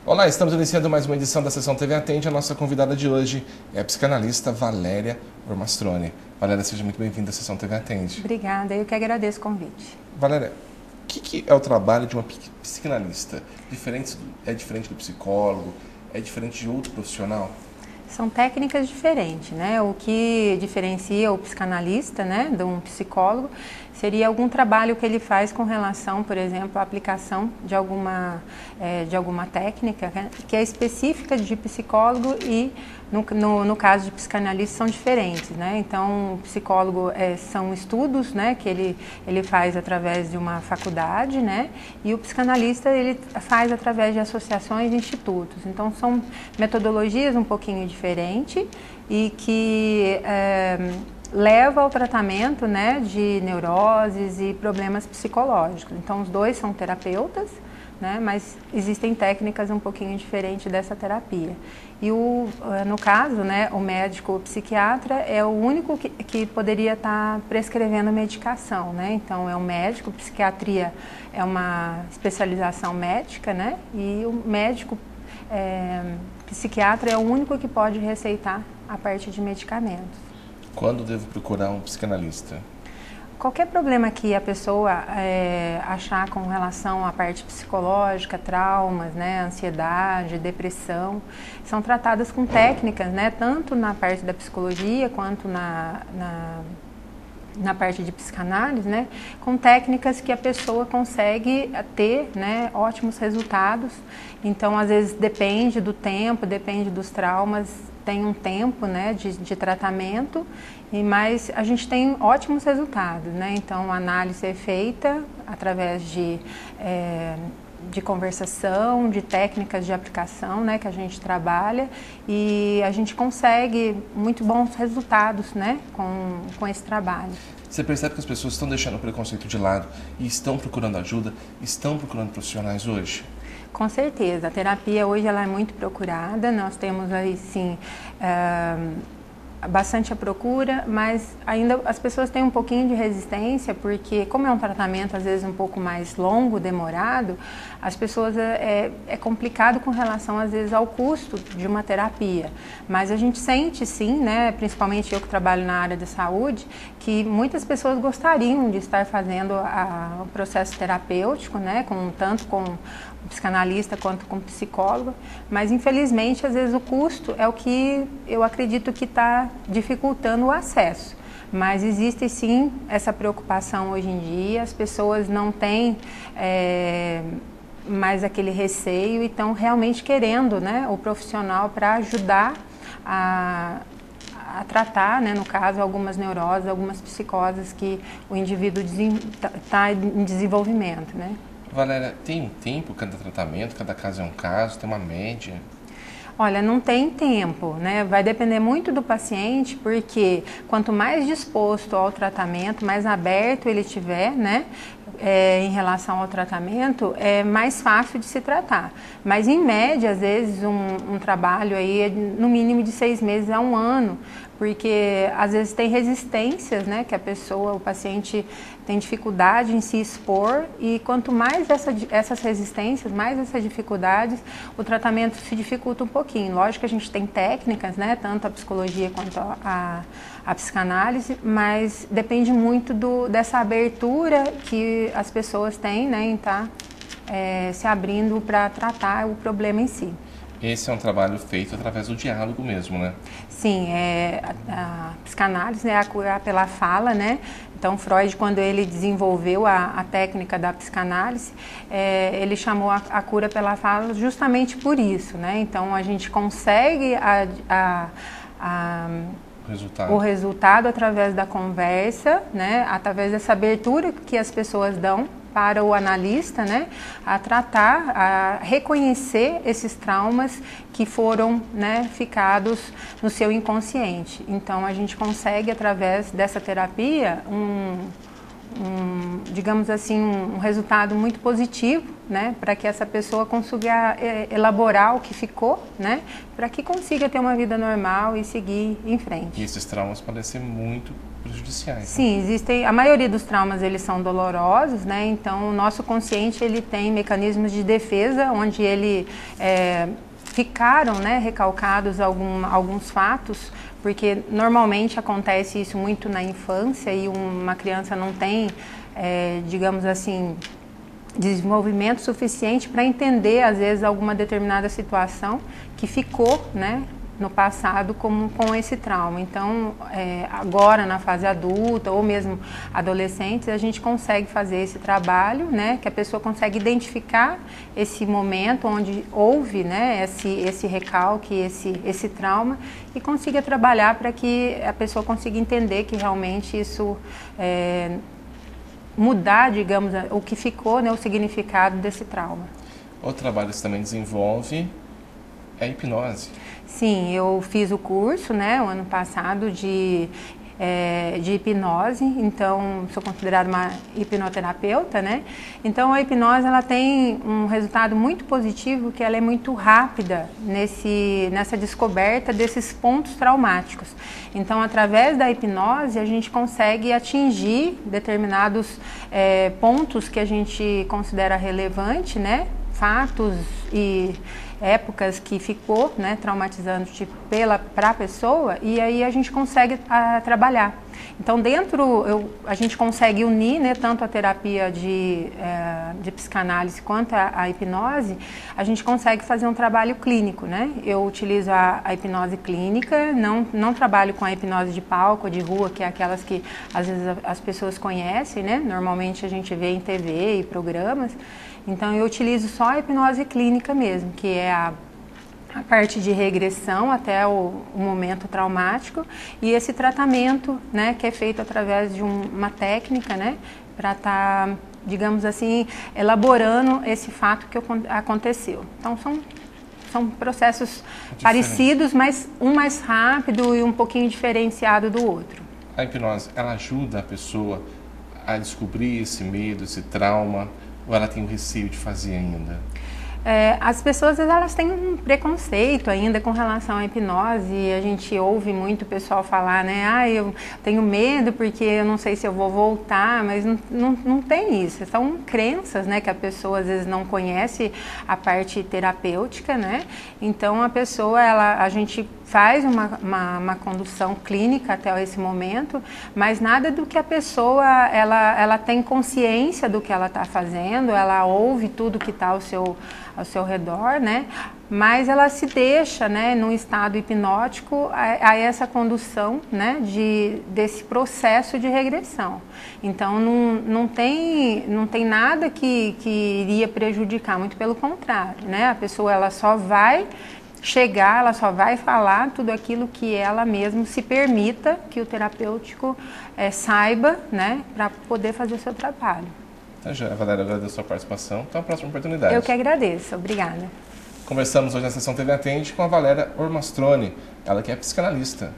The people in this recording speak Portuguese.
Olá, estamos iniciando mais uma edição da Sessão TV Atende. A nossa convidada de hoje é a psicanalista Valéria Ormastroni. Valéria, seja muito bem-vinda à Sessão TV Atende. Obrigada, eu que agradeço o convite. Valéria, o que é o trabalho de uma psicanalista? É diferente do psicólogo? É diferente de outro profissional? São técnicas diferentes, né? O que diferencia o psicanalista, né, de um psicólogo, seria algum trabalho que ele faz com relação, por exemplo, à aplicação de alguma técnica, né, que é específica de psicólogo e, no caso de psicanalista, são diferentes, né? Então, o psicólogo são estudos, né, que ele faz através de uma faculdade, né? E o psicanalista, ele faz através de associações e institutos. Então, são metodologias um pouquinho diferentes e que leva ao tratamento, né, de neuroses e problemas psicológicos. Então, os dois são terapeutas, né, mas existem técnicas um pouquinho diferentes dessa terapia. E no caso, né, o médico o psiquiatra é o único que poderia estar prescrevendo medicação, né? Então, é um médico, psiquiatria é uma especialização médica, né? E o médico psiquiatra é o único que pode receitar a parte de medicamentos. Quando devo procurar um psicanalista? Qualquer problema que a pessoa achar com relação à parte psicológica, traumas, né, ansiedade, depressão, são tratadas com técnicas, né, tanto na parte da psicologia quanto na parte de psicanálise, né, com técnicas que a pessoa consegue ter, né, ótimos resultados. Então, às vezes, depende do tempo, depende dos traumas, tem um tempo, né, de tratamento, mas a gente tem ótimos resultados, né? Então, a análise é feita através de conversação, de técnicas de aplicação, né, que a gente trabalha, e a gente consegue muito bons resultados, né, com esse trabalho. Você percebe que as pessoas estão deixando o preconceito de lado e estão procurando ajuda, estão procurando profissionais hoje? Com certeza, a terapia hoje ela é muito procurada, nós temos aí sim bastante a procura, mas ainda as pessoas têm um pouquinho de resistência, porque como é um tratamento às vezes um pouco mais longo, demorado, as pessoas é complicado com relação às vezes ao custo de uma terapia, mas a gente sente sim, né, principalmente eu que trabalho na área da saúde, que muitas pessoas gostariam de estar fazendo o processo terapêutico, né, tanto com o psicanalista quanto com o psicólogo, mas infelizmente às vezes o custo é o que eu acredito que está dificultando o acesso. Mas existe sim essa preocupação hoje em dia, as pessoas não têm mais aquele receio e estão realmente querendo, né, o profissional para ajudar a tratar, né, no caso, algumas neuroses, algumas psicoses que o indivíduo está em desenvolvimento, né? Valéria, tem um tempo cada tratamento, cada caso é um caso, tem uma média? Olha, não tem tempo, né? Vai depender muito do paciente, porque quanto mais disposto ao tratamento, mais aberto ele tiver, né? Em relação ao tratamento, é mais fácil de se tratar. Mas em média, às vezes, um trabalho aí é no mínimo de 6 meses a 1 ano, porque às vezes tem resistências, né, que o paciente tem dificuldade em se expor, e quanto mais essas resistências, mais essas dificuldades, o tratamento se dificulta um pouquinho. Lógico que a gente tem técnicas, né, tanto a psicologia quanto a psicanálise, mas depende muito dessa abertura que as pessoas têm, né, em estar se abrindo para tratar o problema em si. Esse é um trabalho feito através do diálogo mesmo, né? Sim, a psicanálise é a cura pela fala, né? Então, Freud, quando ele desenvolveu a técnica da psicanálise, ele chamou a cura pela fala justamente por isso, né? Então, a gente consegue o resultado através da conversa, né? Através dessa abertura que as pessoas dão para o analista, né, a tratar, a reconhecer esses traumas que foram, né, ficados no seu inconsciente. Então, a gente consegue, através dessa terapia, digamos assim, um resultado muito positivo, né, para que essa pessoa consiga elaborar o que ficou, né, para que consiga ter uma vida normal e seguir em frente. E esses traumas podem ser muito prejudiciais. Sim, né? existem, a maioria dos traumas eles são dolorosos, né? Então o nosso consciente ele tem mecanismos de defesa onde ele ficaram, né, recalcados alguns fatos, porque normalmente acontece isso muito na infância e uma criança não tem, digamos assim, desenvolvimento suficiente para entender, às vezes, alguma determinada situação que ficou, né, no passado com esse trauma. Então, agora na fase adulta ou mesmo adolescentes, a gente consegue fazer esse trabalho, né, que a pessoa consegue identificar esse momento onde houve, né, esse recalque, esse trauma e consiga trabalhar para que a pessoa consiga entender que realmente isso mudar, digamos, o que ficou, né, o significado desse trauma. Outro trabalho que você também desenvolve é a hipnose. Sim, eu fiz o curso, né, o ano passado de hipnose, então sou considerada uma hipnoterapeuta, né? Então a hipnose ela tem um resultado muito positivo, que ela é muito rápida nessa descoberta desses pontos traumáticos. Então através da hipnose a gente consegue atingir determinados pontos que a gente considera relevante, né? Fatos e épocas que ficou, né, traumatizante para a pessoa, e aí a gente consegue trabalhar. Então a gente consegue unir, né, tanto a terapia de psicanálise quanto a hipnose, a gente consegue fazer um trabalho clínico, né? Eu utilizo a hipnose clínica, não trabalho com a hipnose de palco, de rua, que é aquelas que às vezes as pessoas conhecem, né? Normalmente a gente vê em TV e programas. Então eu utilizo só a hipnose clínica mesmo, que é a parte de regressão até o momento traumático e esse tratamento, né, que é feito através de uma técnica, né, para estar, digamos assim, elaborando esse fato que aconteceu. Então são processos parecidos, mas um mais rápido e um pouquinho diferenciado do outro. A hipnose, ela ajuda a pessoa a descobrir esse medo, esse trauma, ou ela tem o receio de fazer ainda? As pessoas elas têm um preconceito ainda com relação à hipnose e a gente ouve muito o pessoal falar, né, eu tenho medo porque eu não sei se eu vou voltar, mas não tem isso, são crenças, né, que a pessoa às vezes não conhece a parte terapêutica, né, então a pessoa, a gente faz uma condução clínica até esse momento, mas nada do que a pessoa, ela tem consciência do que ela está fazendo, ela ouve tudo que está ao seu redor, né? Mas ela se deixa, né, num estado hipnótico a essa condução, né, desse processo de regressão. Então não tem nada que iria prejudicar, muito pelo contrário, né? A pessoa ela só vai chegar, ela só vai falar tudo aquilo que ela mesma se permita que o terapêutico saiba, né, para poder fazer o seu trabalho. Tá, já, Valéria, agradeço a sua participação. Até a próxima oportunidade. Eu que agradeço. Obrigada. Conversamos hoje na Sessão TV Atende com a Valéria Ormastroni, ela que é psicanalista.